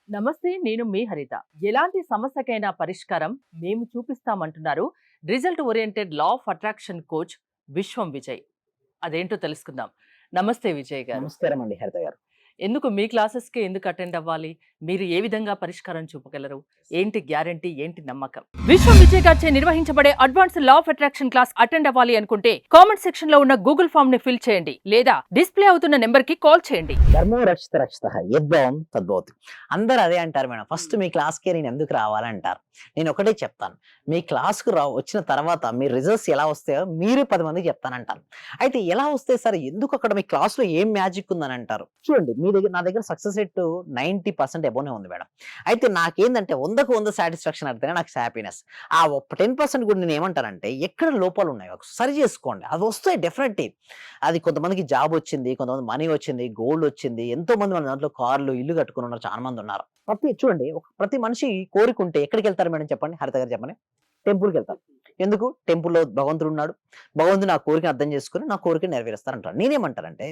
నమస్తే, నేను మీ హరిత. ఎలాంటి సమస్యకైనా పరిష్కారం మేము చూపిస్తామంటున్నారు result oriented law of attraction coach Vishwam Vijay. అదేంటో తెలుసుకుందాం. నమస్తే విజయ్ గారు. నమస్కారం అండి హరిత గారు. ఎందుకు మీ క్లాసెస్‌కే ఎందుకు అటెండ్ అవ్వాలి? మీరు ఏ విధంగా పరిష్కారం చూపగలరు? ఏంటి గ్యారంటీ? ఏంటి నమ్మకం? విశ్వం విజయ్ గారిచే నిర్వహించబడే advanced law of attraction class attend అవ్వాలి అనుకుంటే కామెంట్ సెక్షన్ లో ఉన్న గూగుల్ ఫామ్ ని ఫిల్ చేయండి లేదా డిస్ప్లే అవుతున్న నెంబర్ కి కాల్ చేయండి. ధర్మో రక్షిత రక్షిత యద్భవం తద్భవతి. అందరూ అదే అంటారు మేడం. ఫస్ట్ మీ క్లాస్‌కే నేను ఎందుకు రావాలంటారు. నేను ఒకటే చెప్తాను. మీ క్లాస్‌కు వచ్చిన తర్వాత మీ రిజల్ట్స్ ఎలా వస్తాయో మీరు 10 మందికి చెప్తానంటారు. అయితే ఎలా వస్తాయి సార్? ఎందుకు అక్కడ మీ క్లాస్‌లో ఏం మ్యాజిక్ ఉందని అంటారు. చూడండి, నా దగ్గర సక్సెస్ రేట్ 90% అబోనే ఉంది మేడం. అయితే నాకేందంటే 100కు 100 సాటిస్ఫాక్షన్ అంటేనే నాకు హ్యాపీనెస్. ఆ 10% కూడా నేను ఏమంటానంటే ఎక్కడ లోపాలు ఉన్నాయో సరి చేసుకోండి. అది వస్తాయి డెఫినెట్‌లీ. అది కొంతమందికి జాబ్ వచ్చింది, కొంతమంది మనీ వచ్చింది, గోల్డ్ వచ్చింది. ఎంతో మంది మన దాంట్లో కార్లు, ఇల్లు కట్టుకుని ఉన్నారు. చాలా మంది ఉన్నారు. చూడండి, ప్రతి మనిషి కోరికుంటే ఎక్కడికెళ్తారు మేడం చెప్పండి? హరిత గారు చెప్పండి. టెంపుల్‌కెళ్తారు. ఎందుకు? టెంపుల్‌లో భగవంతుడు ఉన్నాడు. భగవంతుడు నా కోరికను అర్థం చేసుకొని నా కోరికను నెరవేరుస్తారంటారు. నేనేమంటానంటే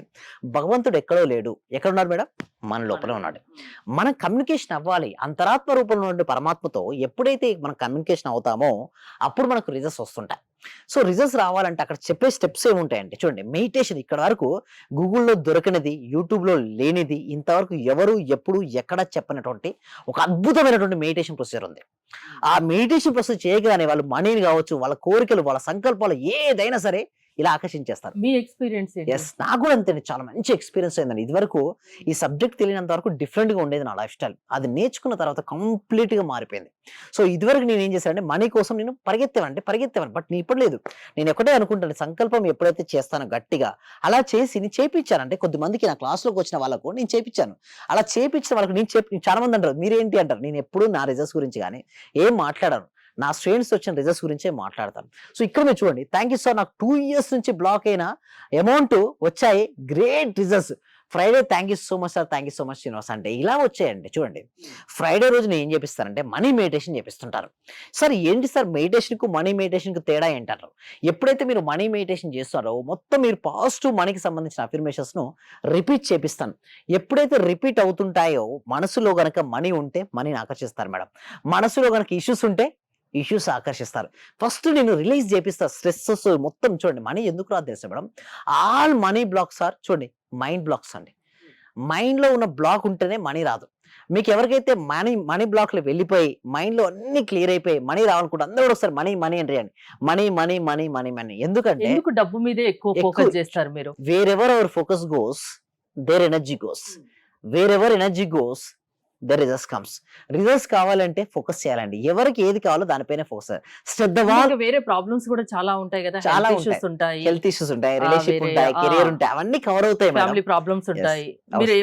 భగవంతుడు ఎక్కడో లేడు. ఎక్కడున్నాడు మేడం? మన లోపలే ఉన్నాడు. మనం కమ్యూనికేషన్ అవ్వాలి. అంతరాత్మ రూపంలో ఉండే పరమాత్మతో ఎప్పుడైతే మనం కమ్యూనికేషన్ అవుతామో అప్పుడు మనకు రిజల్ట్స్ వస్తుంటాయి. సో రిజల్ట్స్ రావాలంటే అక్కడ చెప్పే స్టెప్స్ ఏముంటాయంటే చూడండి, మెడిటేషన్ ఇక్కడ వరకు గూగుల్‌లో దొరకనిది, యూట్యూబ్‌లో లేనిది, ఇంతవరకు ఎవరు ఎప్పుడు ఎక్కడ చెప్పనటువంటి ఒక అద్భుతమైనటువంటి మెడిటేషన్ ప్రొసీజర్ ఉంది. ఆ మెడిటేషన్ ప్రొసీజర్ చేయగానే వాళ్ళు మనీని కావచ్చు, వాళ్ళ కోరికలు, వాళ్ళ సంకల్పాలు ఏదైనా సరే ఇలా ఆకర్షించేస్తారు. మీ ఎక్స్‌పీరియన్స్ ఏంటి? యెస్. నాకు కూడా అంతేండి. చాలా మంచి ఎక్స్‌పీరియన్స్ అయిందండి. ఇదివరకు ఈ సబ్జెక్ట్ తెలియనంత వరకు డిఫరెంట్‌గా ఉండేది నా లైఫ్ స్టైల్. అది నేర్చుకున్న తర్వాత కంప్లీట్‌గా మారిపోయింది. సో ఇదివరకు నేనేం చేశానంటే మనీ కోసం నేను పరిగెత్తేవాడిని. బట్ నేను ఇప్పుడు లేదు. నేను ఒకటే అనుకుంటాను, సంకల్పం ఎప్పుడైతే చేస్తానో గట్టిగా అలా చేసి నేను చేపిచ్చాను. అంటే కొద్దిమందికి నా క్లాస్‌లోకి వచ్చిన వాళ్ళకు నేను చేపిచ్చాను. అలా చేపిచ్చిన వాళ్ళకి చాలా మంది అంటారు, మీరేంటి అంటారు. నేను ఎప్పుడు నా రిజల్ట్స్ గురించి గాని ఏం మాట్లాడను. నా స్టూడెంట్స్ వచ్చిన రిజల్ట్స్ గురించే మాట్లాడతాను. సో ఇక్కడ మీరు చూడండి, థ్యాంక్ యూ సార్. నాకు 2 ఇయర్స్ నుంచి బ్లాక్ అయిన అమౌంట్ వచ్చాయి. Great results. Friday thank you so much sir, thank you so much Srinivas అంటే ఇలా వచ్చాయండి. చూడండి, ఫ్రైడే రోజు నేను ఏం చేపిస్తానంటే మనీ మెడిటేషన్ చేపిస్తుంటారు. సార్ ఏంటి సార్ మెడిటేషన్‌కు మనీ మెడిటేషన్‌కు తేడా ఏంటంటారు. ఎప్పుడైతే మీరు మనీ మెడిటేషన్ చేస్తారో మొత్తం మీరు పాజిటివ్ మనీకి సంబంధించిన అఫర్మేషన్స్‌ను రిపీట్ చేపిస్తాను. ఎప్పుడైతే రిపీట్ అవుతుంటాయో మనసులో గనక మనీ ఉంటే మనీని ఆకర్షిస్తారు మేడం. మనసులో గనక ఇష్యూస్ ఉంటే ఇష్యూస్ ఆకర్షిస్తారు. ఫస్ట్ నేను రిలీజ్ చేపిస్తా స్ట్రెసెస్ మొత్తం. చూడండి, మనీ ఎందుకు రాదు తెలుసా madam? All money blocks are చూడండి మైండ్ బ్లాక్స్ అండి. మైండ్‌లో ఉన్న బ్లాక్ ఉంటేనే మనీ రాదు. మీకు ఎవరికైతే మనీ బ్లాక్‌లో వెళ్ళిపోయి మైండ్‌లో అన్నీ క్లియర్ అయిపోయి మనీ రావాలనుకుంటే అందరూ కూడా ఒకసారి మనీ మనీ అంటారండి. మనీ. ఎందుకంటే ఎందుకు డబ్బు మీదే ఎక్కువ ఎక్కువ ఫోకస్ చేస్తారు మీరు? Wear ever our focus goes there energy goes. Wear ever energy goes the results comes. Results కావాలంటే ఫోకస్ చేయాలండి. ఎవరికి ఏది కావాలో దానిపైనే ఫోకస్. శ్రద్ధ ఇంకా వేరే ప్రాబ్లమ్స్ కూడా చాలా ఉంటాయి కదా. చాలా హెల్త్ ఇష్యూస్ ఉంటాయి. హెల్త్ ఇష్యూస్ ఉంటాయి, రిలేషన్‌షిప్ ఉంటాయి, కెరియర్ ఉంటాయి. అవన్నీ కవర్ అవుతాయి మేడం. Family problems yes. ఉంటాయి. మీరు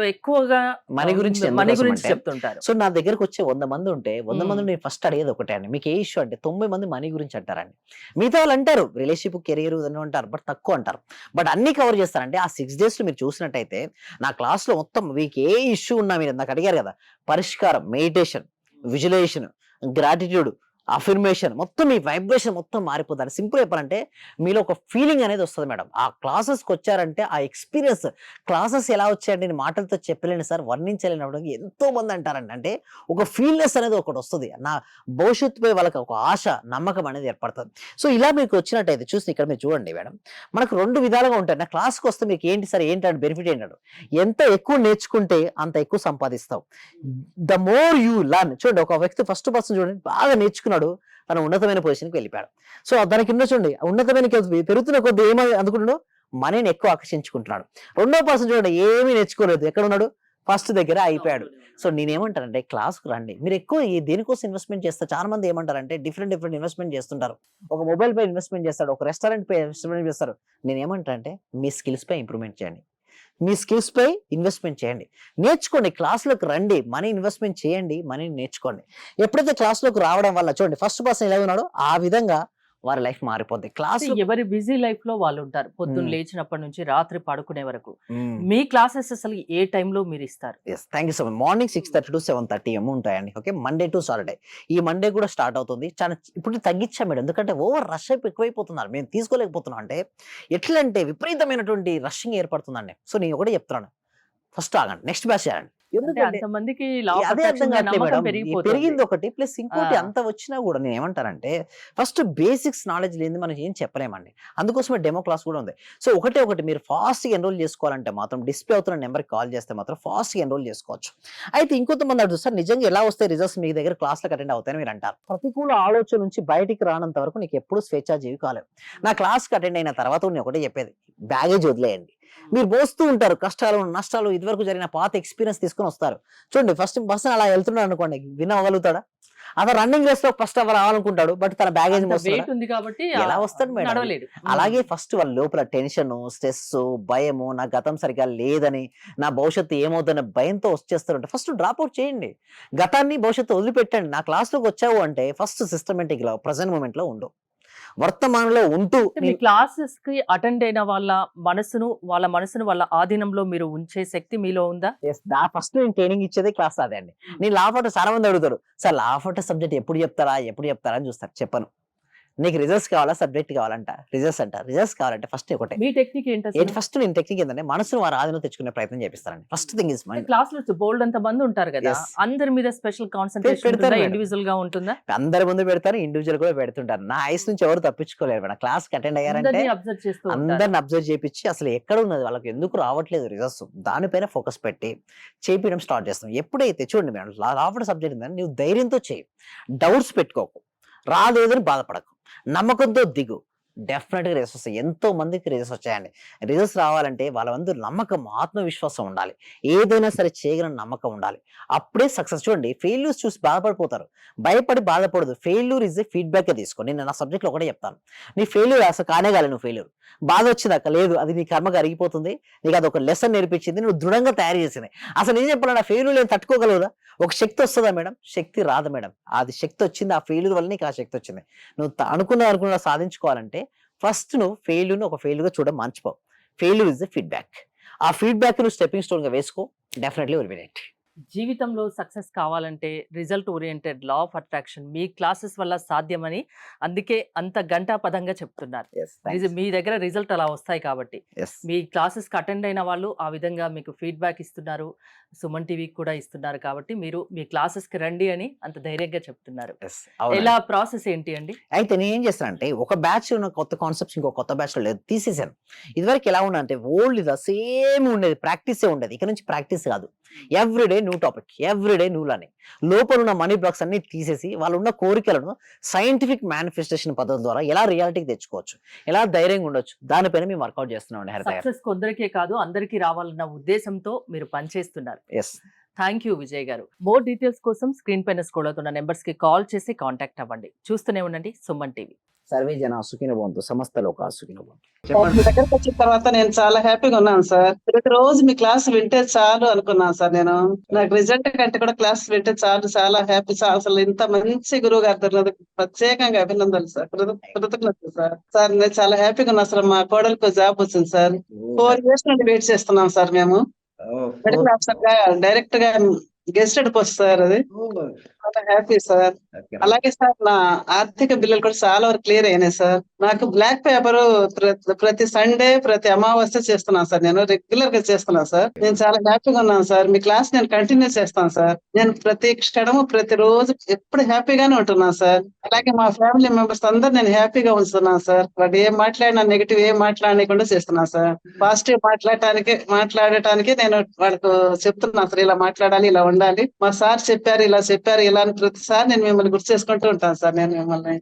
ఎక్కువగా మనీ గురించి మనీ ఎందుకోసం గురించి అంటే చెప్తుంటారు. సో నా దగ్గరకు వచ్చే 100 మంది ఉంటే 100 మంది నేను ఫస్ట్ అడిగేది ఒకటే అండి. మీకు ఏ ఇష్యూ అంటే 90 మంది మనీ గురించి అంటారండి. మిగతా వాళ్ళు అంటారు రిలేషన్‌షిప్, కెరియర్ అని అంటారు. బట్ తక్కువ అంటారు. బట్ అన్ని కవర్ చేస్తారంటే ఆ 6 డేస్‌లో మీరు చూసినట్టయితే నా క్లాస్‌లో మొత్తం మీకు ఏ ఇష్యూ ఉన్నా మీరు నాకు అడిగారు కదా, పరిష్కారం, మెడిటేషన్, విజువలైజేషన్, గ్రాటిట్యూడ్, అఫర్మేషన్ మొత్తం మీ వైబ్రేషన్ మొత్తం మారిపోతారు. సింపుల్ చెప్పాలంటే మీలో ఒక ఫీలింగ్ అనేది వస్తది మేడం. ఆ క్లాసెస్‌కి వచ్చారంటే ఆ ఎక్స్‌పీరియన్స్ క్లాసెస్ ఎలా వచ్చాయంటే నేను మాటలతో చెప్పలేను సార్, వర్ణించలేనప్పుడు ఎంతో మంది అంటారండి. అంటే ఒక ఫీల్‌నెస్ అనేది ఒకటి వస్తది. నా భవిష్యత్తుపై వాళ్ళకి ఒక ఆశ, నమ్మకం అనేది ఏర్పడుతది. సో ఇలా మీకు వచ్చినట్టయితే చూసి ఇక్కడ మీరు చూడండి మేడం. మనకు 2 విధాలుగా ఉంటాయి. నా క్లాస్‌కి వస్తే మీకు ఏంటి సార్ ఏంటంటే బెనిఫిట్ ఏంటంటే ఎంత ఎక్కువ నేర్చుకుంటే అంత ఎక్కువ సంపాదిస్తావు. The more you learn. చూడండి, ఒక వ్యక్తి ఫస్ట్ పర్సన్ చూడండి బాగా నేర్చుకున్నాడు, తన ఉన్నతమైన పొజిషన్‌కి వెళ్ళిపోయాడు. సో దాని కింద చూడండి ఉన్నతమైన పెరుగుతున్న కొద్దీ అనుకుంటున్నాడు, మనీని ఎక్కువ ఆకర్షించుకుంటున్నాడు. రెండో పర్సన్ చూడండి ఏమీ నేర్చుకోలేదు, ఎక్కడున్నాడు? ఫస్ట్ దగ్గర అయిపోయాడు. సో నేనేమంటానంటే క్లాస్‌కి రండి. మీరు ఎక్కువ దేనికోసం ఇన్వెస్ట్‌మెంట్ చేస్తారు? చాలా మంది ఏమంటారంటే డిఫరెంట్ ఇన్వెస్ట్‌మెంట్ చేస్తుంటారు. ఒక మొబైల్ పై ఇన్వెస్ట్‌మెంట్ చేస్తాడు, ఒక రెస్టారెంట్ పై ఇన్వెస్ట్‌మెంట్ చేస్తారు. నేనేమంటానంటే మీ స్కిల్స్ పై ఇంప్రూవ్‌మెంట్ చేయండి. మీ స్కిల్స్ పై ఇన్వెస్ట్‌మెంట్ చేయండి. నేర్చుకోండి, క్లాస్‌లోకి రండి, మనీ ఇన్వెస్ట్‌మెంట్ చేయండి, మనీని నేర్చుకోండి. ఎప్పుడైతే క్లాస్‌లోకి రావడం వల్ల చూడండి ఫస్ట్ పర్సన్ ఎలా ఉన్నాడో ఆ విధంగా వారి లైఫ్ మారిపోద్ది. అంటే ఎవరి బిజీ లైఫ్ లో వాళ్ళు ఉంటారు. పొద్దున్న హ్మ్. లేచినప్పటి నుంచి రాత్రి పడుకునే వరకు. హ్మ్. మీ క్లాసెస్ అసలు ఏ టైంలో మీరు ఇస్తారు? Yes. Thank you so much. Morning 6:30-7:30 ఉంటాయండి. ఓకే. Monday to Saturday. ఈ మండే కూడా స్టార్ట్ అవుతుంది. ఇప్పుడు తగ్గించాం మేడం. ఎందుకంటే ఓవర్ రష్ ఎక్కువైపోతున్నారు. మేము తీసుకోలేకపోతున్నాం. అంటే ఎట్లంటే విపరీతమైనటువంటి రషింగ్ ఏర్పడుతుందండి. సో నేను ఒకటే చెప్తున్నాను. ఫస్ట్ ఆగండి. నెక్స్ట్ బ్యాచ్ చేయండి. అంటే ఎందుకంటే అంతమందికి లా ఆఫ్ అదే అర్థం అట్రాక్షన్ మీద కావట్లేదు నమ్మకం మేడం. పెరిగిపోతుంది. పెరిగింది ఒకటి. ప్లస్ ఇంకోటి ఆ! అంత వచ్చినా కూడా నేనేమంటానంటే ఫస్ట్ బేసిక్స్ నాలెడ్జ్ లేనిది మనం ఏం చెప్పలేమండి. అందుకోసమే డెమో క్లాస్ కూడా ఉంది. సో ఒకటే ఒకటి మీరు ఫాస్ట్‌గా ఎన్రోల్ చేసుకోవాలంటే మాత్రం డిస్‌ప్లే అవుతున్న నంబర్‌కి కాల్ చేస్తే మాత్రం ఫాస్ట్‌గా ఎన్రోల్ చేసుకోవచ్చు. అయితే ఇంకొంతమంది అడుగుతారు, "సార్ నిజంగా ఎలా వస్తాయి రిజల్ట్స్ మీ దగ్గర క్లాస్‌లకి అటెండ్ అవుతాయని" మీరు అంటారు. ప్రతికూల ఆలోచన నుంచి బయటికి రానంత వరకు నీకెప్పుడు స్వేచ్ఛాజీవి కాలేవు. నా క్లాస్‌కి అటెండ్ అయిన తర్వాత నేను ఒకటే చెప్పేది, బ్యాగేజ్ వదిలేయండి. మీరు మోస్తూ ఉంటారు కష్టాలు, నష్టాలు, ఇదివరకు జరిగిన పాత ఎక్స్‌పీరియన్స్ తీసుకొని వస్తారు. చూడండి ఫస్ట్ పర్సన్ అలా వెళ్తున్నాడు అనుకోండి, విన్ అవ్వగలుగుతాడా? అతను రన్నింగ్ రేస్‌లో ఫస్ట్ రావాలనుకుంటాడు. బట్ తన బ్యాగేజ్ అంత మోస్తున్నాడా? వెయిట్ ఉంది కాబట్టి ఎలా వస్తాడు మేడం? నడవలేడు. అలాగే ఫస్ట్ వాళ్ళ లోపల టెన్షను, స్ట్రెస్సు, భయము, నా గతం సరిగ్గా లేదని, నా భవిష్యత్తు ఏమవుద్దనే భయంతో వచ్చేస్తారంటే ఫస్ట్ డ్రాప్ ఔట్ చేయండి. గతాన్ని, భవిష్యత్తు వదిలిపెట్టండి. నా క్లాస్‌లోకి వచ్చావు అంటే ఫస్ట్ సిస్టమాటిక్‌గా ప్రెజెంట్ మొమెంట్‌లో ఉండు. వర్తమానంలో ఉంటూ అంటే మీ క్లాసెస్‌కి అటెండ్ అయిన వాళ్ళ మనసును వాళ్ళ ఆధీనంలో మీరు ఉంచే శక్తి మీలో ఉందా? ఫస్ట్ నేను ట్రైనింగ్ ఇచ్చేదే క్లాస్ అదే అండి. నేను లా ఆఫ్ అటెంప్ట్ చాలా మంది అడుగుతారు. Sir law of attempt subject ఎప్పుడు చెప్తారా? ఎప్పుడు చెప్తారా? అని చూస్తారు. చెప్పను. నీకు రిజల్ట్స్ కావాలా? సబ్జెక్ట్ కావాలంట. రిజల్ట్స్ అంట. రిజల్ట్స్ కావాలంటే ఫస్ట్ ఒకటే. మీ టెక్నిక్ ఏంటసలు? ఫస్ట్ నేను టెక్నిక్ ఏంటంటే మనసుని వారి ఆధీనంలో తెచ్చుకునే ప్రయత్నం చేపిస్తానండి. ఫస్ట్ థింగ్ ఈజ్ అంటే మైండ్. క్లాస్‌లో బోలెడంత మంది ఉంటారు గదా! యెస్. అందరి మీద స్పెషల్ కాన్సంట్రేషన్ పెడతారు ఉంటుందా? మేడం. ఇండివిడ్యువల్‌గా ఉంటుందా? అందరి ముందు పెడతాను. ఇండివిడ్యువల్ కూడా పెడుతుంటాను. నా ఐస్ నుంచి ఎవరు తప్పించుకోలేరు మేడం. క్లాస్‌కి అటెండ్ అయ్యారంటే అందరిని అబ్జర్వ్ చేస్తూ ఉంటారు. అందరిని అబ్జర్వ్ చేపిచ్చి అసలు ఎక్కడ ఉన్నది వాళ్ళకి ఎందుకు రావట్లేదు రిజల్ట్స్ దానిపైన ఫోకస్ పెట్టి చేపియడం స్టార్ట్ చేస్తాం. ఎప్పుడైతే చూడండి మేడం లా ఆఫ్ సబ్జెక్ట్ ఉందని నువ్వు ధైర్యంతో చేయి. డౌట్స్ పెట్టుకోకు. రాలేదని బాధపడకు. నమ్మకంతో దిగు. డెఫినిట్‌గా రిజల్ట్స్ వస్తాయి. ఎంతో మందికి రిజల్ట్స్ వచ్చాయండి. రిజల్ట్స్ రావాలంటే వాళ్ళ ముందు నమ్మకం, ఆత్మవిశ్వాసం ఉండాలి. ఏదైనా సరే చేయగలన నమ్మకం ఉండాలి. అప్పుడే సక్సెస్. చూడండి ఫెయిల్యూర్స్ చూసి బాధపడిపోతారు. భయపడి బాధపడదు. ఫెయిల్యూర్ ఈస్ ఎ ఫీడ్‌బ్యాకే తీసుకో. నేను నా సబ్జెక్ట్‌లో ఒకటే చెప్తాను. నీ ఫెయిల్యూర్ అసలు కానే కాలేదు నువ్వు ఫెయిల్యూర్. బాధ వచ్చిందక్క లేదు. అది నీ కర్మకు అరిగిపోతుంది. నీకు అదొక లెసన్ నేర్పించింది. నువ్వు దృఢంగా తయారు చేసింది. అసలు నిజం చెప్పాలంటే ఆ ఫెయిల్యూర్ నేను తట్టుకోగలదా? ఒక శక్తి వస్తదా మేడం? శక్తి రాదు మేడం. అది శక్తి వచ్చింది. ఆ ఫెయిల్యూర్ వల్ల నీకు ఆ శక్తి వచ్చింది. నువ్వు అనుకున్నది సాధించుకోవాలంటే ఫస్ట్ నువ్వు ఫెయిల్యూర్‌ని ఒక ఫెయిల్యూర్‌గా చూడడం మర్చిపో. Failure is the feedback. ఆ ఫీడ్‌బ్యాక్ నువ్వు స్టెప్పింగ్ స్టోన్‌గా వేసుకో. Definitely will win it. జీవితంలో సక్సెస్ కావాలంటే result oriented law of attraction me classes వల్ల సాధ్యమని అందుకే అంత గంటాపదంగా చెప్తున్నారు. యెస్. థాంక్స్. మీ దగ్గర రిజల్ట్ అలా వస్తాయి కాబట్టి. యెస్. మీ క్లాసెస్‌కి అటెండ్ అయిన వాళ్ళు ఆ విధంగా మీకు ఫీడ్‌బ్యాక్ ఇస్తున్నారు. సుమన్ టీవీకి కూడా ఇస్తున్నారు కాబట్టి మీరు మీ క్లాసెస్‌కి రండి అని అంత ధైర్యంగా చెప్తున్నారు. యెస్. అవునండి. ఎలా ప్రాసెస్ ఏంటి అండి? అయితే నేనేం చేస్తానంటే ఒక బ్యాచ్ ఉన్న కొత్త కాన్సెప్ట్స్ ఇంకో కొత్త బ్యాచ్‌లో లేదు తీసేసాను. ఇదివరకు ఎలా ఉండంటే ఓల్డ్‌గా సేమ్ ఉండేది. ప్రాక్టీసే ఉండేది. ఇక నుంచి ప్రాక్టీస్ కాదు. Everyday new topic. Everyday new learning. లోపల ఉన్న మనీ బ్లాక్స్ అన్ని తీసేసి వాళ్ళున్న కోరికలను సైంటిఫిక్ మేనిఫెస్టేషన్ పద్ధతి ద్వారా ఎలా రియాలిటీకి తెచ్చుకోవచ్చు. ఎలా ధైర్యంగా ఉండొచ్చు. దానిపైన మేము వర్కౌట్ చేస్తున్నామండి హరిత గారు. సక్సెస్ కొందరికే కాదు అందరికీ రావాలన్న ఉద్దేశంతో మీరు పనిచేస్తున్నారు. యెస్. థ్యాంక్ యూ విజయ్ గారు. మోర్ డీటెయిల్స్ కోసం స్క్రీన్ పైన స్క్రోల్ అవుతున్న నెంబర్స్ కి కాల్ చేసి కాంటాక్ట్ అవ్వండి. చూస్తూనే ఉండండి సుమన్ టీవీ. సర్వే జన సుఖినో భవంతు. సమస్త లోకా సుఖినో భవంతు. సార్, మీ దగ్గరకు వచ్చిన తర్వాత నేను చాలా హ్యాపీగా ఉన్నాను సార్. ప్రతిరోజు మీ క్లాస్ వింటే చాలు అనుకున్నాను సార్ నేను. నాకు రిజల్ట్ కంటే కూడా క్లాస్ వింటే చాలు, చాలా హ్యాపీ సార్. అసలు ఇంత మంచి గురువు గారు దొరికినందుకు ప్రత్యేకంగా అభినందనలు సార్. కృతజ్ఞతలు సార్. సార్ నేను చాలా హ్యాపీగా ఉన్నా సార్. మా కోడలికి జాబ్ వచ్చింది సార్. 4 years నుండి వెయిట్ చేస్తున్నాం సార్ మేము. మెడికల్ ఆఫీసర్ గా డైరెక్ట్ గా గెస్టెడ్ పోస్ట్ సార్ అది. చాలా హ్యాపీ సార్. అలాగే సార్ నా ఆర్థిక బిల్లులు కూడా చాలా వరకు క్లియర్ అయినాయి సార్. నాకు బ్లాక్ పేపర్ ప్రతి సండే ప్రతి అమావాస్య చేస్తున్నాను సార్. నేను రెగ్యులర్ గా చేస్తున్నాను సార్. నేను చాలా హ్యాపీగా ఉన్నాను సార్. మీ క్లాస్ నేను కంటిన్యూ చేస్తాను సార్. నేను ప్రతి క్షణము ప్రతి రోజు ఎప్పుడు హ్యాపీగానే ఉంటున్నాను సార్. అలాగే మా ఫ్యామిలీ మెంబర్స్ అందరు నేను హ్యాపీగా ఉంచుతున్నాను సార్. వాడు ఏం మాట్లాడినా నెగిటివ్ ఏం మాట్లాడకుండా చేస్తున్నాను సార్. పాజిటివ్ మాట్లాడటానికి నేను వాళ్ళకు చెప్తున్నాను సార్. ఇలా మాట్లాడాలి, ఇలా ఉండాలి. మా సార్ చెప్పారు, ఇలా చెప్పారు, ఇలా అని ప్రతిసారి నేను మిమ్మల్ని గుర్తు చేసుకుంటూ ఉంటాను సార్. నేను మిమ్మల్ని